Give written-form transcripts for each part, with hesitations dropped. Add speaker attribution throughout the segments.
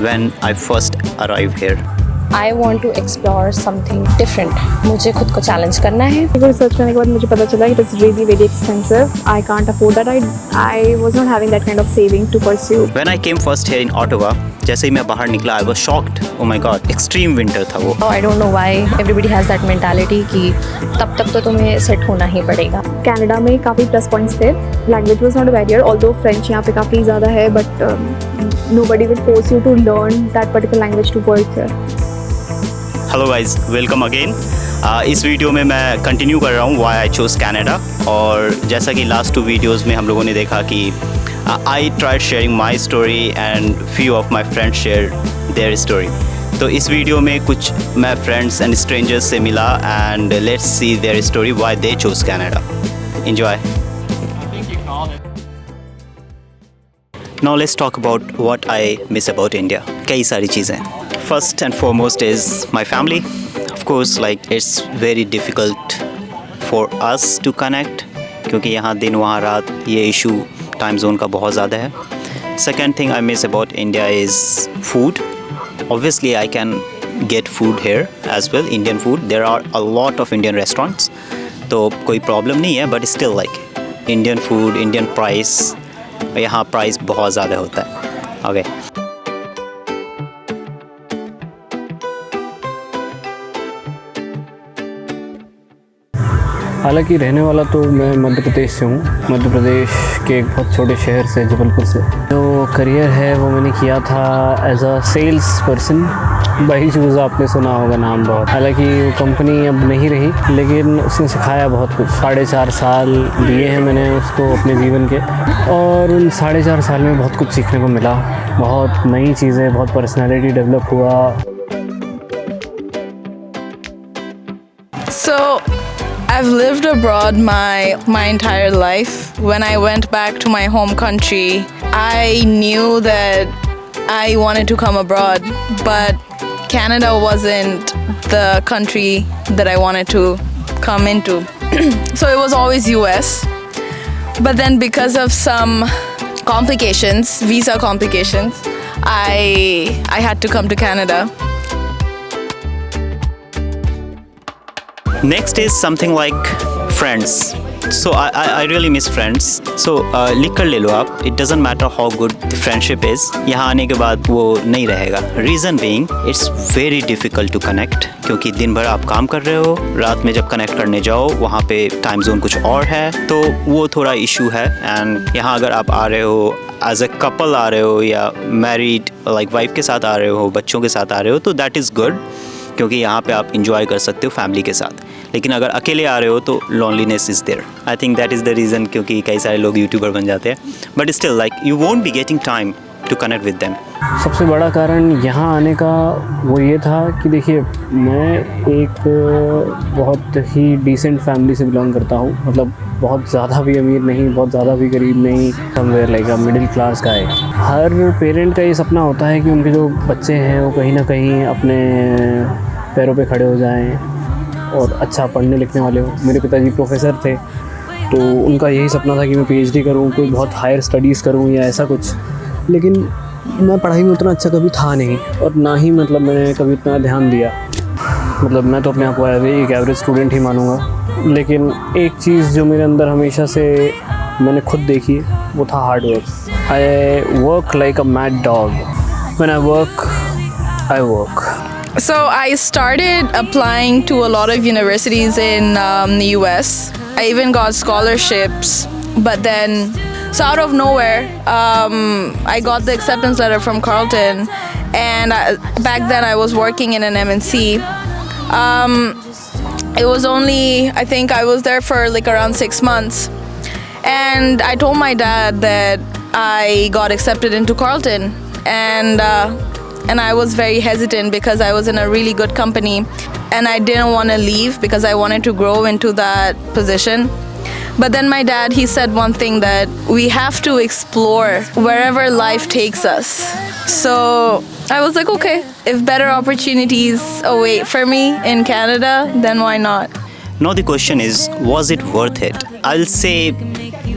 Speaker 1: when I first arrived here.
Speaker 2: I want to explore something different. मुझे खुद को challenge करना है.
Speaker 3: रिसर्च करने के बाद मुझे पता चला it is really very expensive. I can't afford that. I was not having that kind of saving to pursue.
Speaker 1: When I came first here in Ottawa, जैसे ही मैं बाहर निकला, I was shocked. Oh my God, extreme winter था वो.
Speaker 2: I don't know why everybody has that mentality कि तब तक तो तुम्हें सेट होना ही पड़ेगा.
Speaker 3: कनाडा में काफ़ी प्लस पॉइंट्स थे. Language was not a barrier, although French यहाँ पे काफ़ी ज़्यादा है, but nobody will force you to learn that particular language to work here.
Speaker 1: Hello guys, welcome again. इस वीडियो में मैं कंटिन्यू कर रहा हूँ वाई आई चोज़ कनाडा. और जैसा कि लास्ट 2 वीडियोज़ में हम लोगों ने देखा कि I tried sharing my story and few of my friends share their story. तो इस वीडियो में कुछ मैं फ्रेंड्स एंड स्ट्रेंजर्स से मिला and let's see their story why they chose Canada. Enjoy. Now let's talk about what I miss about India. कई सारी चीज़ें. First and foremost is my family. Of course, like it's very difficult for us to connect क्योंकि यहाँ दिन वहाँ रात ये issue time zone का बहुत ज़्यादा है. Second thing I miss about India is food. Obviously, I can get food here as well, Indian food. There are a lot of Indian restaurants. तो कोई problem नहीं है, but still like Indian food, Indian price. यहाँ price बहुत ज़्यादा होता है. Okay.
Speaker 4: हालांकि रहने वाला तो मैं मध्य प्रदेश से हूँ. मध्य प्रदेश के एक बहुत छोटे शहर से, जबलपुर से. जो करियर है वो मैंने किया था as a sales person. Byju's आपने सुना होगा नाम बहुत. हालांकि वो कंपनी अब नहीं रही, लेकिन उसने सिखाया बहुत कुछ. 4.5 साल दिए हैं मैंने उसको अपने जीवन के, और उन 4.5 साल में बहुत कुछ सीखने को मिला. बहुत नई चीज़ें, बहुत पर्सनैलिटी डेवलप हुआ.
Speaker 5: So I've lived abroad my entire life. When I went back to my home country, I knew that I wanted to come abroad, but Canada wasn't the country that I wanted to come into. So it was always US. But then because of some complications, visa complications, I had to come to Canada.
Speaker 1: Next is something like friends. So I really miss friends. So लिख कर ले लो आप. It doesn't matter how good the friendship is. यहाँ आने के बाद वो नहीं रहेगा. Reason being, it's very difficult to connect. क्योंकि दिन भर आप काम कर रहे हो, रात में जब कनेक्ट करने जाओ वहाँ पे टाइम जोन कुछ और है, तो वो थोड़ा इशू है. एंड यहाँ अगर आप आ रहे हो एज अ कपल आ रहे हो या मैरिड लाइक वाइफ के साथ आ रहे हो, बच्चों के साथ आ रहे हो, तो दैट इज़ गुड क्योंकि यहाँ पे आप इंजॉय कर सकते हो फैमिली के साथ. लेकिन अगर अकेले आ रहे हो तो loneliness is there. I think that is the reason क्योंकि कई सारे लोग यूट्यूबर बन जाते हैं, but still like you won't be getting time to connect with them.
Speaker 4: सबसे बड़ा कारण यहाँ आने का वो ये था कि देखिए, मैं एक बहुत ही डिसेंट फैमिली से बिलोंग करता हूँ. मतलब बहुत ज़्यादा भी अमीर नहीं, बहुत ज़्यादा भी गरीब नहीं, somewhere like a middle class का है. हर पेरेंट का ये सपना होता है कि उनके जो बच्चे हैं वो कहीं ना कहीं अपने पैरों पे खड़े हो जाएं और अच्छा पढ़ने लिखने वाले हो. मेरे पिताजी प्रोफेसर थे, तो उनका यही सपना था कि मैं PhD करूँ, कोई बहुत हायर स्टडीज़ करूँ या ऐसा कुछ. लेकिन मैं पढ़ाई में उतना अच्छा कभी था नहीं, और ना ही मतलब मैंने कभी इतना ध्यान दिया. मतलब मैं तो अपने आप को एक एवरेज स्टूडेंट ही मानूंगा. लेकिन एक चीज़ जो मेरे अंदर हमेशा से मैंने खुद देखी वो था hard work. I work like a mad dog. When I work, I work.
Speaker 5: So I started applying to a lot of universities in the US. I even got scholarships, but then so out of nowhere, I got the acceptance letter from Carleton, and back then I was working in an MNC. It was only, I think I was there for like around 6 months, and I told my dad that I got accepted into Carleton, and I was very hesitant because I was in a really good company and I didn't want to leave because I wanted to grow into that position. But then my dad, he said one thing, that we have to explore wherever life takes us. So I was like, okay, if better opportunities await for me in Canada, then why not?
Speaker 1: Now the question is, was it worth it? I'll say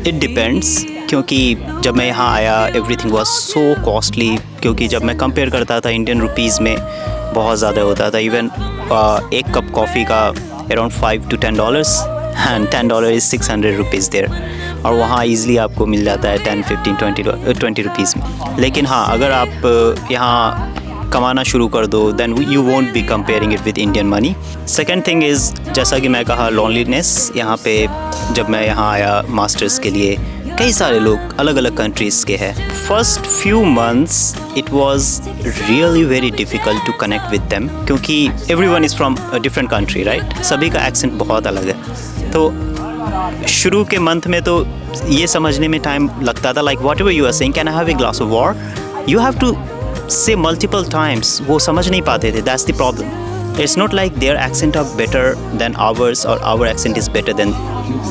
Speaker 1: it depends. क्योंकि जब मैं यहाँ आया everything was so costly, क्योंकि जब मैं compare करता था इंडियन रुपीज़ में बहुत ज़्यादा होता था। इवन एक कप कॉफ़ी का around $5 to $10 and $10 is 600 rupees there, और वहाँ ईज़िली आपको मिल जाता है 10, 15, 20 रुपीज़ में। लेकिन हाँ, अगर आप यहाँ कमाना शुरू कर दो then you won't be comparing it with Indian money. Second thing is, जैसा कि मैं कहा, लोनलीनेस। यहाँ पे जब मैं यहाँ आया मास्टर्स के लिए, कई सारे लोग अलग अलग कंट्रीज़ के हैं। First few months it was really very difficult to connect with them, क्योंकि everyone is from a different country, right. सभी का एक्सेंट बहुत अलग है। तो शुरू के मंथ में तो ये समझने में टाइम लगता था, like whatever you are saying, can I have a glass of water, you have to say multiple times. वो समझ नहीं पाते थे, that's the problem. It's not like their accent are better than ours और our accent is better than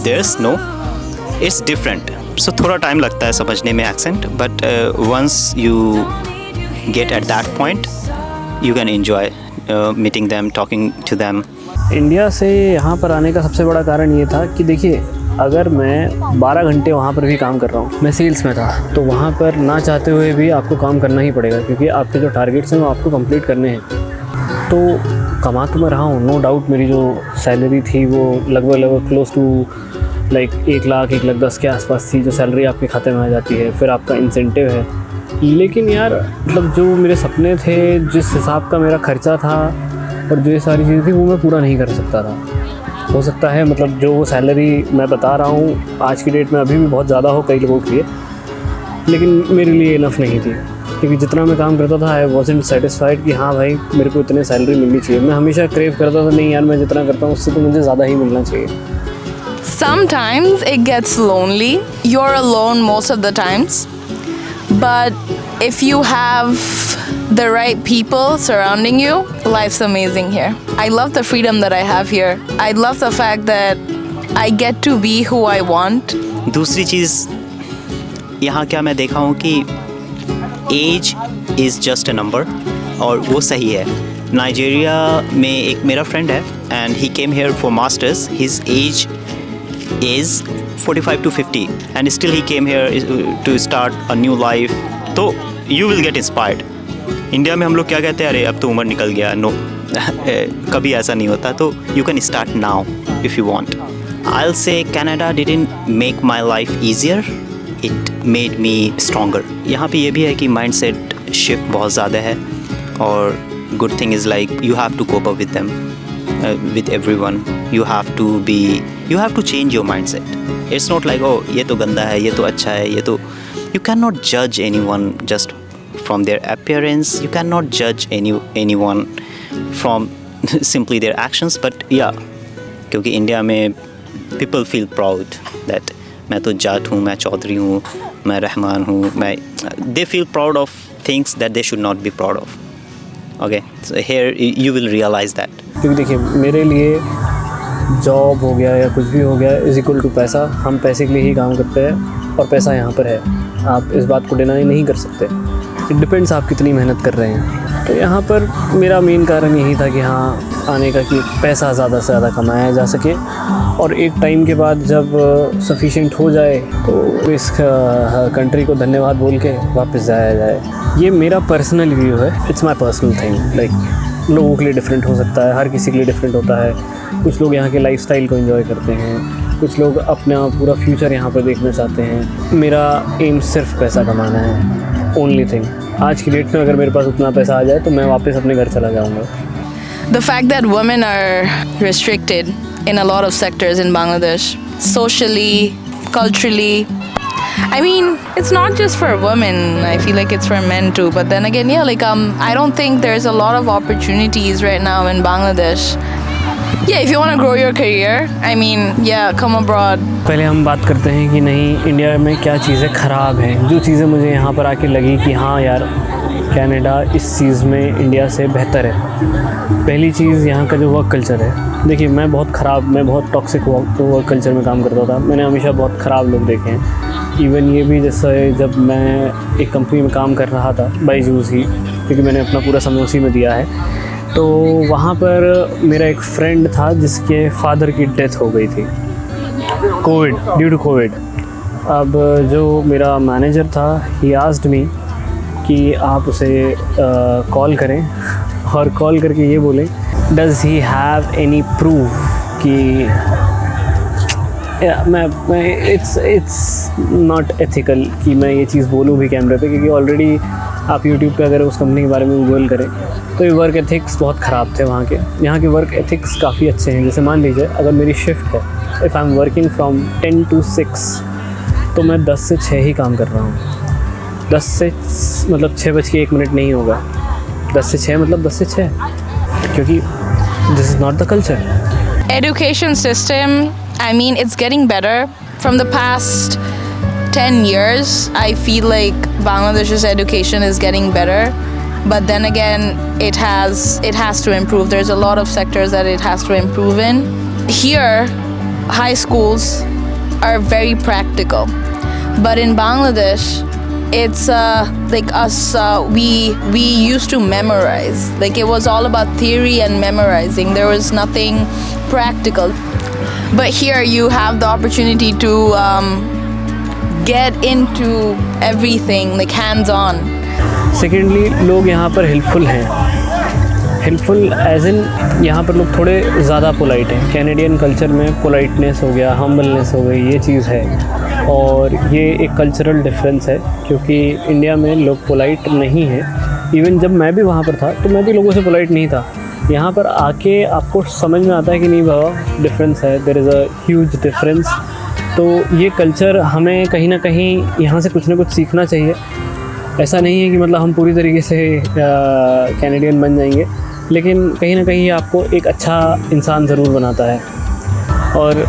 Speaker 1: theirs, no, it's different. So थोड़ा time लगता है समझने में accent, but once you get at that point you can enjoy meeting them, talking to them.
Speaker 4: India से यहाँ पर आने का सबसे बड़ा कारण ये था कि देखिए, अगर मैं 12 घंटे वहाँ पर भी काम कर रहा हूँ, मैं सेल्स में था, तो वहाँ पर ना चाहते हुए भी आपको काम करना ही पड़ेगा, क्योंकि आपके जो टारगेट्स हैं वो आपको कंप्लीट करने हैं। तो कमा तो मैं रहा हूँ, नो डाउट। मेरी जो सैलरी थी वो लगभग क्लोज टू लाइक 1 लाख 1,10,000 के आसपास थी, जो सैलरी आपके खाते में आ जाती है। फिर आपका इंसेंटिव है। लेकिन यार, मतलब जो मेरे सपने थे, जिस हिसाब का मेरा खर्चा था और जो ये सारी चीज़ें थी, वो मैं पूरा नहीं कर सकता था। हो सकता है मतलब जो वो सैलरी मैं बता रहा हूँ आज की डेट में अभी भी बहुत ज़्यादा हो कई लोगों के लिए, लेकिन मेरे लिए इनफ नहीं थी, क्योंकि जितना मैं काम करता था आई वॉज़न्ट सेटिस्फाइड कि हाँ भाई मेरे को इतने सैलरी मिलनी चाहिए। मैं हमेशा क्रेव करता था, नहीं यार मैं जितना करता हूँ उससे तो मुझे ज़्यादा ही मिलना चाहिए।
Speaker 5: Sometimes it gets lonely. You're alone most of the times. But if you have the right people surrounding you, life's amazing here. I love the freedom that I have here. I love the fact that I get to be who I want.
Speaker 1: दूसरी चीज़ यहाँ क्या मैं देखा हूँ कि age is just a number, और वो सही है। नाइजीरिया में एक मेरा फ्रेंड है and he came here for masters, his age is 45 to 50 and still he came here to start a new life. तो you will get inspired. India में हम लोग क्या कहते हैं, अरे अब तो उम्र निकल गया, नो कभी ऐसा नहीं होता। तो you can start now if you want. I'll say Canada didn't make my life easier, it made me stronger. यहाँ पे ये भी है कि mindset shift बहुत ज़्यादा है, और good thing is like you have to cope up with them. With everyone you have to change your mindset. It's not like oh ये तो गंदा है, ये तो अच्छा है, ये तो, you cannot judge anyone just from their appearance, you cannot judge anyone from simply their actions. But yeah, क्योंकि इंडिया में people feel proud that मैं तो जाट हूँ, मैं चौधरी हूँ, मैं रहमान हूँ, they feel proud of things that they should not be proud of. Okay, so here you will realize that.
Speaker 4: क्योंकि देखिए, मेरे लिए जॉब हो गया या कुछ भी हो गया इज इक्वल टू पैसा। हम पैसे के लिए ही काम करते हैं और पैसा यहाँ पर है, आप इस बात को डिनाई नहीं कर सकते। इट डिपेंड्स आप कितनी मेहनत कर रहे हैं। तो यहाँ पर मेरा मेन कारण यही था कि हाँ आने का, कि पैसा ज़्यादा से ज़्यादा कमाया जा सके, और एक टाइम के बाद जब सफिशिएंट हो जाए तो इस कंट्री को धन्यवाद बोल के वापस जाया जाए। ये मेरा पर्सनल व्यू है, it's my personal thing. Like लोगों के लिए डिफरेंट हो सकता है, हर किसी के लिए डिफरेंट होता है। कुछ लोग यहाँ के लाइफस्टाइल को एंजॉय करते हैं, कुछ लोग अपना पूरा फ्यूचर यहाँ पर देखना चाहते हैं। मेरा एम सिर्फ पैसा कमाना है, ओनली थिंग। आज की डेट में अगर मेरे पास उतना पैसा आ जाए तो मैं वापस अपने घर चला जाऊँगा।
Speaker 5: The fact that women are restricted in a lot of sectors in Bangladesh, socially, culturally. I mean, it's not just for women. I feel like it's for men too. But then again, yeah, like I don't think there's a lot of opportunities right now in Bangladesh. Yeah, if you want to grow your career, I mean, yeah, come abroad.
Speaker 4: पहले हम बात करते हैं कि नहीं India में क्या चीज़ें ख़राब हैं। जो चीज़ें मुझे यहाँ पर आके लगी कि हाँ यार कनाडा इस चीज़ में इंडिया से बेहतर है। पहली चीज़ यहाँ का जो वर्क कल्चर है। देखिए मैं बहुत टॉक्सिक वर्क कल्चर में काम करता था। मैंने हमेशा बहुत ख़राब लोग देखे हैं। इवन ये भी जैसे जब मैं एक कंपनी में काम कर रहा था, बायजूस ही, क्योंकि मैंने अपना पूरा समय उसी में दिया है, तो वहाँ पर मेरा एक फ्रेंड था जिसके फादर की डेथ हो गई थी ड्यू टू कोविड। अब जो मेरा मैनेजर था ही आस्क्ड मी कि आप उसे कॉल करें और कॉल करके ये बोलें does he have any proof कि मैं इट्स नॉट एथिकल कि मैं ये चीज़ बोलूँ भी कैमरे पे, क्योंकि ऑलरेडी आप यूट्यूब पे अगर उस कंपनी के बारे में गूगल करें तो ये वर्क एथिक्स बहुत ख़राब थे वहाँ के। यहाँ के वर्क एथिक्स काफ़ी अच्छे हैं। जैसे मान लीजिए अगर मेरी शिफ्ट है, if I am working from 10 to 6, तो मैं 10 से 6 ही काम कर रहा हूँ। 10 से मतलब 6:01 नहीं होगा, 10 से 6 मतलब 10 से 6, क्योंकि this is not the culture.
Speaker 5: Education system, I mean, it's getting better. From the past 10 years, I feel like Bangladesh's education is getting better. But then again, it has to improve. There's a lot of sectors that it has to improve in. Here, high schools are very practical. But in Bangladesh, it's like us, we used to memorize. Like it was all about theory and memorizing. There was nothing practical. But here you have the opportunity to get into everything, like hands-on.
Speaker 4: Secondly लोग यहाँ पर helpful हैं। Helpful as in यहाँ पर लोग थोड़े ज़्यादा polite हैं। कैनेडियन कल्चर में पोलाइटनेस हो गया, हम्बलनेस हो गई, ये चीज़ है और ये एक कल्चरल डिफरेंस है, क्योंकि इंडिया में लोग पोलाइट नहीं हैं। इवन जब मैं भी वहाँ पर था तो मैं भी लोगों से पोलाइट नहीं था। यहाँ पर आके आपको समझ में आता है कि नहीं बाबा डिफरेंस है, there is a huge difference. तो ये कल्चर हमें कहीं ना कहीं यहाँ से कुछ ना कुछ सीखना चाहिए। ऐसा नहीं है कि मतलब हम पूरी तरीके से कैनेडियन बन जाएंगे, लेकिन कहीं ना कहीं आपको एक अच्छा इंसान ज़रूर बनाता है। और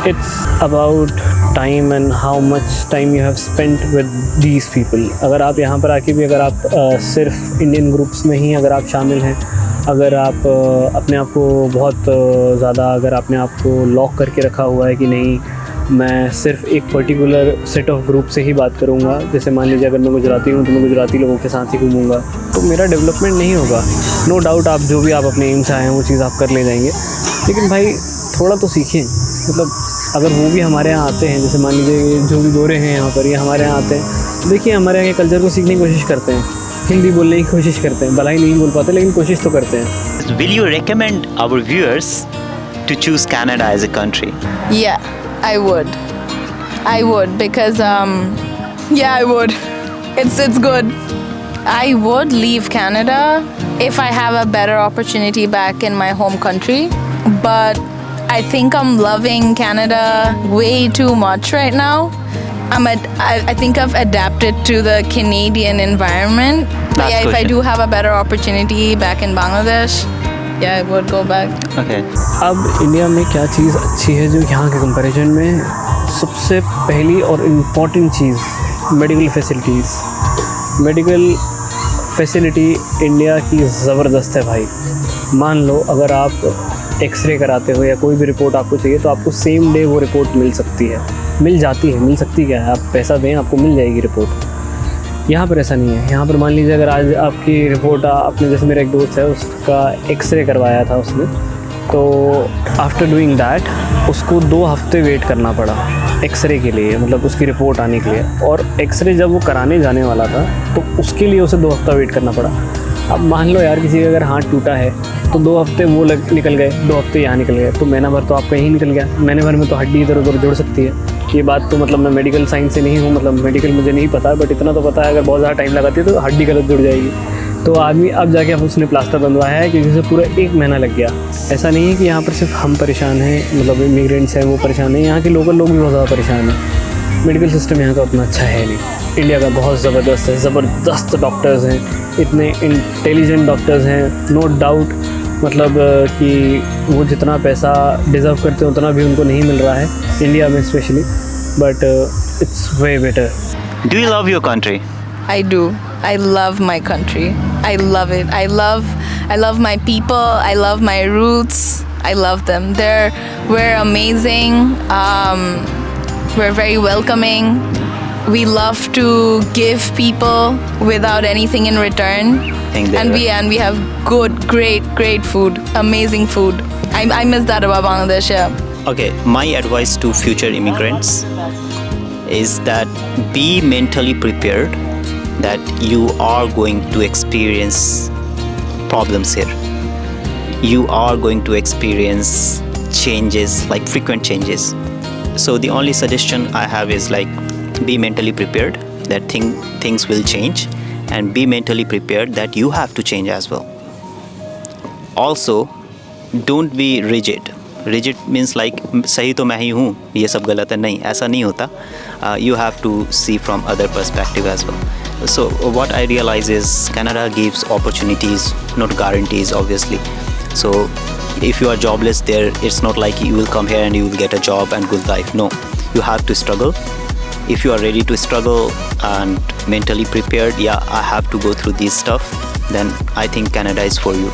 Speaker 4: it's about time and how much time you have spent with these people. अगर आप यहाँ पर आके भी अगर आप सिर्फ इंडियन ग्रुप्स में ही अगर आप शामिल हैं, अगर आप अपने आप को बहुत ज़्यादा अगर आपने आप को लॉक करके रखा हुआ है कि नहीं मैं सिर्फ एक पर्टिकुलर सेट ऑफ ग्रुप से ही बात करूँगा, जैसे मान लीजिए अगर मैं गुजराती हूँ तो मैं गुजराती लोगों के साथ ही घूमूंगा, तो मेरा डेवलपमेंट नहीं होगा। नो डाउट आप जो भी आप अपने एम से आए हैं वो चीज़ आप कर ले जाएंगे, लेकिन भाई थोड़ा तो सीखें। मतलब अगर वो भी हमारे यहाँ आते हैं, जैसे मान लीजिए जो भी गोरे हैं यहाँ पर, ये हमारे यहाँ आते हैं, देखिए हमारे यहाँ के कल्चर को सीखने की कोशिश करते हैं, हिंदी बोलने की कोशिश करते हैं, भलाई नहीं बोल पाते लेकिन कोशिश तो करते हैं।
Speaker 1: Will you recommend our viewers to choose Canada as a country?
Speaker 5: Yeah, I would because yeah, I would. It's good. I would leave Canada if I have a better opportunity back in my home country, but I think I'm loving Canada way too much right now. I think I've adapted to the Canadian environment. But yeah, if I do have a better opportunity back in Bangladesh, yeah, I would go back.
Speaker 1: Okay.
Speaker 4: अब India में क्या चीज़ अच्छी है जो यहाँ के comparison में? सबसे पहली और इम्पॉर्टेंट चीज़ medical facilities. Medical facility India की ज़बरदस्त है भाई। मान लो अगर आप एक्सरे कराते हो या कोई भी रिपोर्ट आपको चाहिए तो आपको सेम डे वो रिपोर्ट मिल सकती है, मिल जाती है, मिल सकती क्या है, आप पैसा दें आपको मिल जाएगी रिपोर्ट। यहाँ पर ऐसा नहीं है। यहाँ पर मान लीजिए अगर आज आपकी रिपोर्ट आपने, जैसे मेरा एक दोस्त है उसका एक्सरे करवाया था उसने, तो आफ्टर डूइंग दैट उसको 2 हफ्ते वेट करना पड़ा एक्सरे के लिए, मतलब उसकी रिपोर्ट आने के लिए। और एक्सरे जब वो कराने जाने वाला था तो उसके लिए उसे 2 हफ्ता वेट करना पड़ा। अब मान लो यार किसी का अगर हाथ टूटा है तो 2 हफ्ते वो निकल गए, 2 हफ्ते यहाँ निकल गए, तो महीना भर तो आपका यहीं निकल गया। महीने भर में तो हड्डी इधर उधर जुड़ सकती है। ये बात तो मतलब मैं मेडिकल साइंस से नहीं हूँ, मतलब मेडिकल मुझे नहीं पता, बट इतना तो पता है अगर बहुत ज़्यादा टाइम लगाती है तो हड्डी गलत जुड़ जाएगी। तो आदमी अब जाके अब उसने प्लास्टर बनवाया है क्योंकि उसे पूरा 1 महीना लग गया। ऐसा नहीं है कि यहाँ पर सिर्फ हम परेशान हैं, मतलब इमिग्रेंट्स हैं वो परेशान हैं, यहाँ के लोकल लोग भी बहुत ज़्यादा परेशान हैं। मेडिकल सिस्टम यहाँ का उतना अच्छा है नहीं। इंडिया का बहुत ज़बरदस्त है, ज़बरदस्त डॉक्टर्स हैं, इतने इंटेलिजेंट डॉक्टर्स हैं, नो डाउट। मतलब कि वो जितना पैसा डिज़र्व करते हैं उतना भी उनको नहीं मिल रहा है इंडिया में specially, but it's way better.
Speaker 1: Do you love your country?
Speaker 5: I do. I love my country. I love it. I love my people. I love my roots. I love them. We're amazing. We're very welcoming. We love to give people without anything in return. And we have good, great food. Amazing food. I miss that about Bangladesh. Yeah.
Speaker 1: Okay, my advice to future immigrants is that be mentally prepared that you are going to experience problems here. You are going to experience changes, like frequent changes. So the only suggestion I have is like be mentally prepared that things will change, and be mentally prepared that you have to change as well. Also, don't be rigid. Rigid means like सही तो मैं ही हूँ, ये सब गलत है. नहीं, ऐसा नहीं होता. You have to see from other perspective as well. So what I realize is Canada gives opportunities, not guarantees, obviously. So if you are jobless there, it's not like you will come here and you will get a job and good life. No, you have to struggle. If you are ready to struggle and mentally prepared, yeah, I have to go through this stuff, then I think Canada is for you.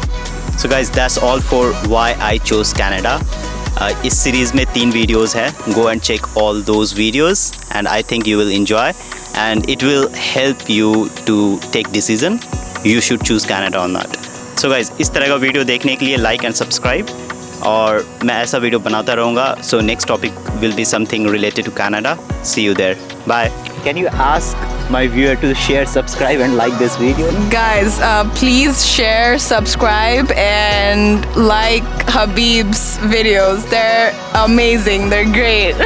Speaker 1: So guys, that's all for why I chose Canada. इस series में 3 videos हैं. Go and check all those videos and I think you will enjoy and it will help you to take decision you should choose Canada or not. So guys, इस तरह का video देखने के लिए like and subscribe, और मैं ऐसा video बनाता रहूँगा. So next topic will be something related to Canada. See you there. Bye. Can you ask my viewer to share, subscribe and like this video?
Speaker 5: Guys, please share, subscribe, and like Habib's videos. They're amazing. They're great.